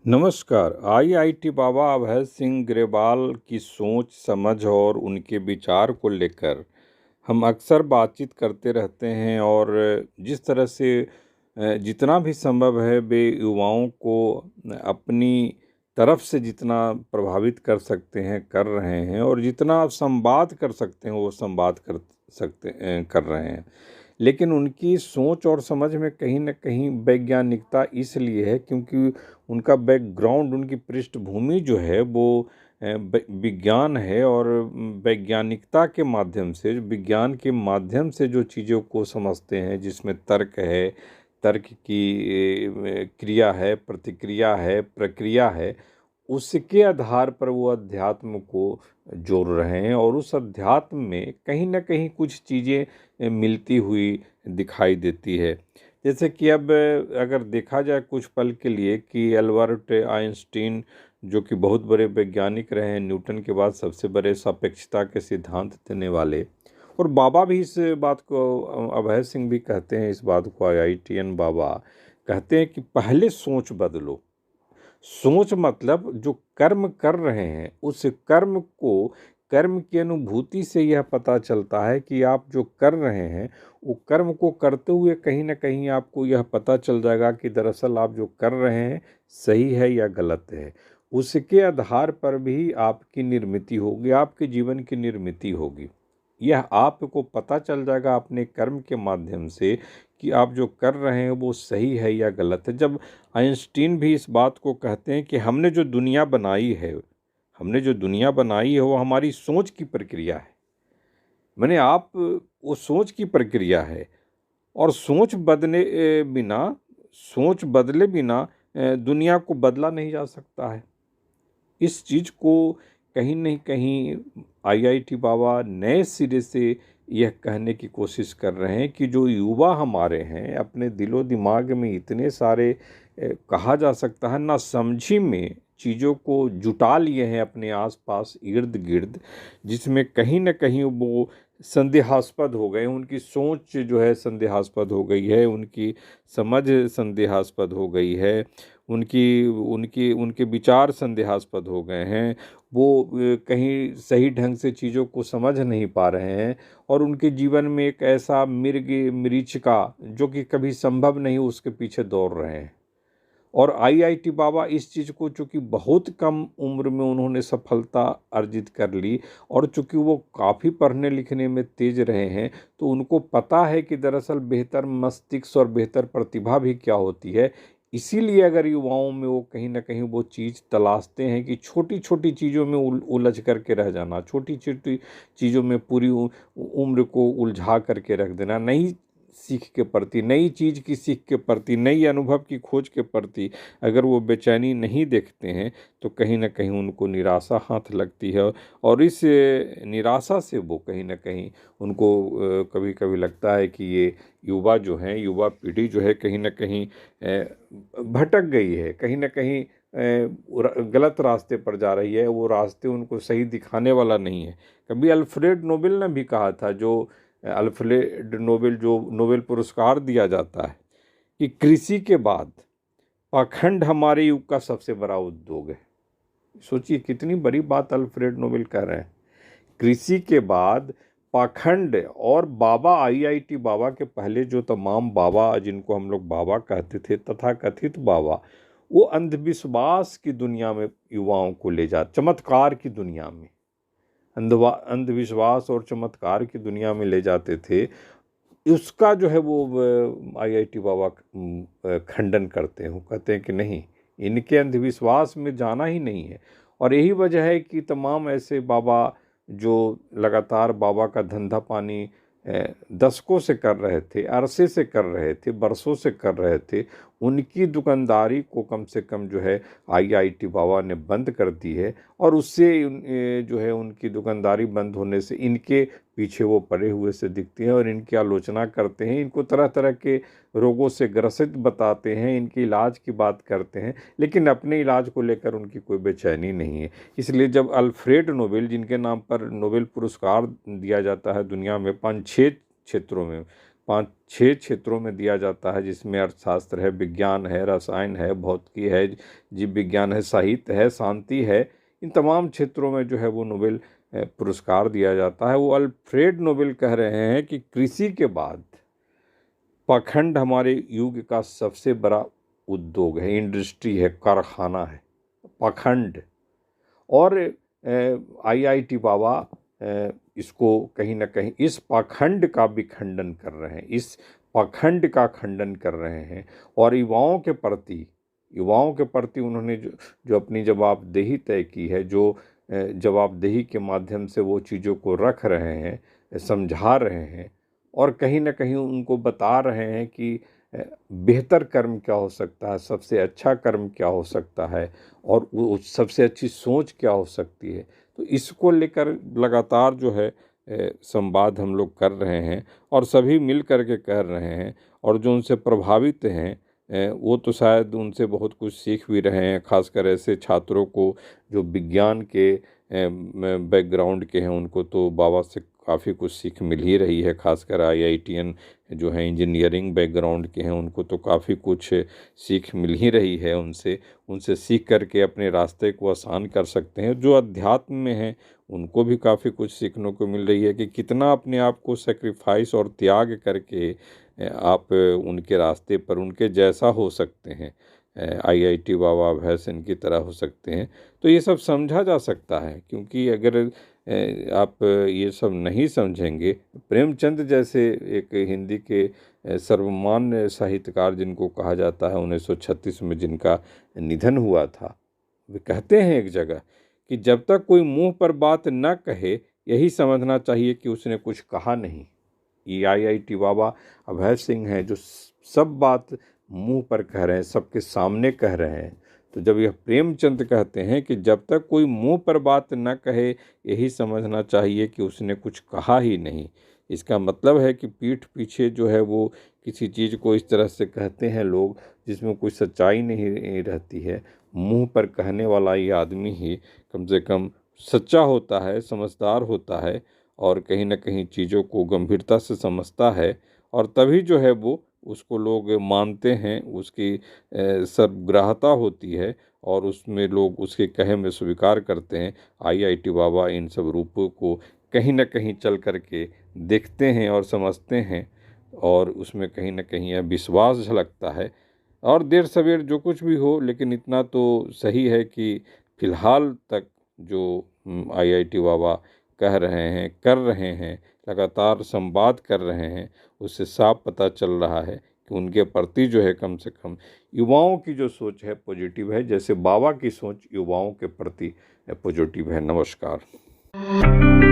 नमस्कार। आईआईटी बाबा अभय सिंह ग्रेवाल की सोच, समझ और उनके विचार को लेकर हम अक्सर बातचीत करते रहते हैं और जिस तरह से जितना भी संभव है वे युवाओं को अपनी तरफ से जितना प्रभावित कर सकते हैं कर रहे हैं और जितना संवाद कर सकते हैं वो संवाद कर रहे हैं। लेकिन उनकी सोच और समझ में कहीं न कहीं वैज्ञानिकता इसलिए है क्योंकि उनका बैकग्राउंड, उनकी पृष्ठभूमि जो है वो विज्ञान है और वैज्ञानिकता के माध्यम से, विज्ञान के माध्यम से जो चीज़ों को समझते हैं, जिसमें तर्क है, तर्क की क्रिया है, प्रतिक्रिया है, प्रक्रिया है, उसके आधार पर वो अध्यात्म को जोड़ रहे हैं और उस अध्यात्म में कहीं न कहीं कुछ चीज़ें मिलती हुई दिखाई देती है। जैसे कि अब अगर देखा जाए कुछ पल के लिए कि एल्बर्ट आइंस्टीन जो कि बहुत बड़े वैज्ञानिक रहे हैं, न्यूटन के बाद सबसे बड़े सापेक्षता के सिद्धांत देने वाले, और बाबा भी इस बात को, अभय सिंह भी कहते हैं इस बात को, आईआईटीएन बाबा कहते हैं कि पहले सोच बदलो। सोच मतलब जो कर्म कर रहे हैं उस कर्म को, कर्म की अनुभूति से यह पता चलता है कि आप जो कर रहे हैं वो कर्म को करते हुए कहीं ना कहीं आपको यह पता चल जाएगा कि दरअसल आप जो कर रहे हैं सही है या गलत है। उसके आधार पर भी आपकी निर्मिति होगी, आपके जीवन की निर्मिति होगी। यह आपको पता चल जाएगा अपने कर्म के माध्यम से कि आप जो कर रहे हैं वो सही है या गलत है। जब आइंस्टीन भी इस बात को कहते हैं कि हमने जो दुनिया बनाई है, वो हमारी सोच की प्रक्रिया है। मैंने आप वो सोच की प्रक्रिया है और सोच बदले बिना दुनिया को बदला नहीं जा सकता है। इस चीज़ को कहीं न कहीं आईआईटी बाबा नए सिरे से यह कहने की कोशिश कर रहे हैं कि जो युवा हमारे हैं अपने दिलो दिमाग में इतने सारे कहा जा सकता है ना समझी में चीज़ों को जुटा लिए हैं अपने आसपास इर्द गिर्द, जिसमें कहीं न कहीं वो संदेहास्पद हो गए। उनकी सोच जो है संदेहास्पद हो गई है, उनकी समझ संदेहास्पद हो गई है, उनकी उनकी उनके विचार संदेहास्पद हो गए हैं। वो कहीं सही ढंग से चीज़ों को समझ नहीं पा रहे हैं और उनके जीवन में एक ऐसा मरीचिका जो कि कभी संभव नहीं उसके पीछे दौड़ रहे हैं। और आईआईटी बाबा इस चीज़ को, चूँकि बहुत कम उम्र में उन्होंने सफलता अर्जित कर ली और चूँकि वो काफ़ी पढ़ने लिखने में तेज रहे हैं, तो उनको पता है कि दरअसल बेहतर मस्तिष्क और बेहतर प्रतिभा भी क्या होती है। इसीलिए अगर युवाओं में वो कहीं न कहीं वो चीज़ तलाशते हैं कि छोटी-छोटी चीज़ों में उलझ करके रह जाना, छोटी-छोटी चीज़ों में पूरी उम्र को उलझा करके रख देना, नई सीख के प्रति, नई चीज़ की सीख के प्रति, नई अनुभव की खोज के प्रति अगर वो बेचैनी नहीं देखते हैं तो कहीं न कहीं उनको निराशा हाथ लगती है और इस निराशा से वो कहीं न कहीं उनको कभी-कभी लगता है कि ये युवा जो हैं, युवा पीढ़ी जो है कहीं न कहीं भटक गई है, कहीं न कहीं गलत रास्ते पर जा रही है, वो रास्ते उनको सही दिखाने वाला नहीं है। कभी अल्फ्रेड नोबेल ने भी कहा था, जो अल्फ्रेड नोबेल जो नोबेल पुरस्कार दिया जाता है, कि कृषि के बाद पाखंड हमारे युग का सबसे बड़ा उद्योग है। सोचिए कितनी बड़ी बात अल्फ्रेड नोबेल कह रहे हैं। कृषि के बाद पाखंड, और बाबा आईआईटी बाबा के पहले जो तमाम बाबा जिनको हम लोग बाबा कहते थे, तथाकथित बाबा, वो अंधविश्वास की दुनिया में युवाओं को ले जा, चमत्कार की दुनिया में, अंधविश्वास और चमत्कार की दुनिया में ले जाते थे। उसका जो है वो आईआईटी बाबा खंडन करते हैं। वो कहते हैं कि नहीं, इनके अंधविश्वास में जाना ही नहीं है। और यही वजह है कि तमाम ऐसे बाबा जो लगातार बाबा का धंधा पानी दशकों से कर रहे थे, अरसे से कर रहे थे, बरसों से कर रहे थे, उनकी दुकानदारी को कम से कम जो है आईआईटी बाबा ने बंद कर दी है। और उससे जो है उनकी दुकानदारी बंद होने से इनके पीछे वो पड़े हुए से दिखते हैं और इनकी आलोचना करते हैं, इनको तरह तरह के रोगों से ग्रसित बताते हैं, इनके इलाज की बात करते हैं, लेकिन अपने इलाज को लेकर उनकी कोई बेचैनी नहीं है। इसलिए जब अल्फ्रेड नोबेल, जिनके नाम पर नोबेल पुरस्कार दिया जाता है दुनिया में 5-6 क्षेत्रों में, 5-6 क्षेत्रों में दिया जाता है, जिसमें अर्थशास्त्र है, विज्ञान है, रसायन है, भौतिकी है, जीव विज्ञान है, साहित्य है, शांति है। इन तमाम क्षेत्रों में जो है वो नोबेल पुरस्कार दिया जाता है। वो अल्फ्रेड नोबेल कह रहे हैं कि कृषि के बाद पाखंड हमारे युग का सबसे बड़ा उद्योग है, इंडस्ट्री है, कारखाना है पाखंड। और आईआईटी बाबा इसको कहीं ना कहीं इस पाखंड का भी खंडन कर रहे हैं, इस पाखंड का खंडन कर रहे हैं। और युवाओं के प्रति उन्होंने जो अपनी जवाबदेही तय की है, जो जवाबदेही के माध्यम से वो चीज़ों को रख रहे हैं, समझा रहे हैं, और कहीं ना कहीं उनको बता रहे हैं कि बेहतर कर्म क्या हो सकता है, सबसे अच्छा कर्म क्या हो सकता है, और वो सबसे अच्छी सोच क्या हो सकती है। तो इसको लेकर लगातार जो है संवाद हम लोग कर रहे हैं, और सभी मिल कर के कर रहे हैं। और जो उनसे प्रभावित हैं वो तो शायद उनसे बहुत कुछ सीख भी रहे हैं। खासकर ऐसे छात्रों को जो विज्ञान के बैकग्राउंड के हैं, उनको तो बाबा से काफ़ी कुछ सीख मिल ही रही है। खासकर आईआईटीएन जो है इंजीनियरिंग बैकग्राउंड के हैं, उनको तो काफ़ी कुछ सीख मिल ही रही है उनसे सीख करके अपने रास्ते को आसान कर सकते हैं। जो अध्यात्म में हैं उनको भी काफ़ी कुछ सीखने को मिल रही है कि कितना अपने आप को सेक्रीफाइस और त्याग करके आप उनके रास्ते पर उनके जैसा हो सकते हैं, आईआईटी बाबा अभय सिंह की तरह हो सकते हैं। तो ये सब समझा जा सकता है, क्योंकि अगर आप ये सब नहीं समझेंगे, प्रेमचंद जैसे एक हिंदी के सर्वमान्य साहित्यकार जिनको कहा जाता है, 1936 में जिनका निधन हुआ था, वे कहते हैं एक जगह कि जब तक कोई मुंह पर बात न कहे, यही समझना चाहिए कि उसने कुछ कहा नहीं। ये आईआईटी बाबा अभय सिंह हैं जो सब बात मुंह पर कह रहे हैं, सबके सामने कह रहे हैं। तो जब यह प्रेमचंद कहते हैं कि जब तक कोई मुंह पर बात न कहे, यही समझना चाहिए कि उसने कुछ कहा ही नहीं, इसका मतलब है कि पीठ पीछे जो है वो किसी चीज़ को इस तरह से कहते हैं लोग जिसमें कोई सच्चाई नहीं रहती है। मुंह पर कहने वाला ये आदमी ही कम से कम सच्चा होता है, समझदार होता है, और कहीं ना कहीं चीज़ों को गंभीरता से समझता है, और तभी जो है वो उसको लोग मानते हैं, उसकी सर्वग्राहता होती है, और उसमें लोग उसके कहे में स्वीकार करते हैं। आईआईटी बाबा इन सब रूपों को कहीं ना कहीं चल करके देखते हैं और समझते हैं, और उसमें कहीं ना कहीं यह विश्वास झलकता है। और देर सवेर जो कुछ भी हो, लेकिन इतना तो सही है कि फिलहाल तक जो आईआईटी बाबा कह रहे हैं, कर रहे हैं, लगातार संवाद कर रहे हैं, उससे साफ पता चल रहा है कि उनके प्रति जो है कम से कम युवाओं की जो सोच है पॉजिटिव है, जैसे बाबा की सोच युवाओं के प्रति पॉजिटिव है। नमस्कार।